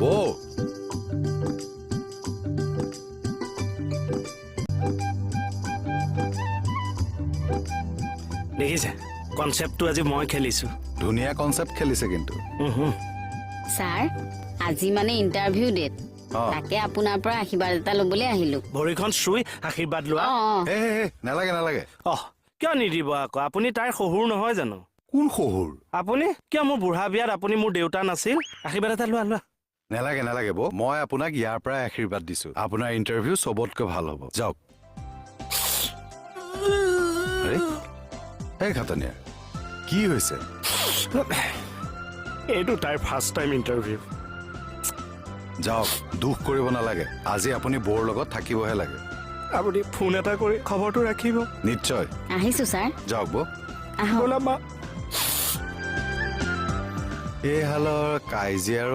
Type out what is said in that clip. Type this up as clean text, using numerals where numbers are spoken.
বৌ দেখিছে কনচেপ্টটো আজি মই খেলিছো ধুনীয়া কনচেপ্ট খেলিছে কিন্তু ছাৰ আজি মানে ইণ্টাৰভিউ ডেট তাকে আপোনাৰ পৰা আশীৰ্বাদ এটা ল'বলৈ আহিলো ভৰিখন চুই আশীৰ্বাদ লোৱা হে নালাগে নালাগে কিয় নিদিব আকৌ আপুনি তাইৰ শহুৰ নহয় জানো কোন শহুৰ আপুনি কিয় মোৰ বুঢ়া বিয়াত আপুনি মোৰ দেউতা নাছিল আশীৰ্বাদ এটা লোৱা লোৱা নালাগে নালাগে বৌ মই আপোনাক ইয়াৰ পৰাই আশীৰ্বাদ দিছো আপোনাৰ ইণ্টাৰভিউ চবতকৈ ভাল হ'ব যাওক এই খাটনীয়া কি হৈছে এইটো তাইৰ ফাৰ্ষ্ট টাইম ইণ্টাৰভিউ যাওক দুখ কৰিব নালাগে আজি আপুনি বৌৰ লগত থাকিবহে লাগে আপুনি ফোন এটা কৰি খবৰটো ৰাখিব নিশ্চয় আহিছো ছাৰ যাওক বৌ আহক ব'লা মা এই হালৰ কাজিয়াৰো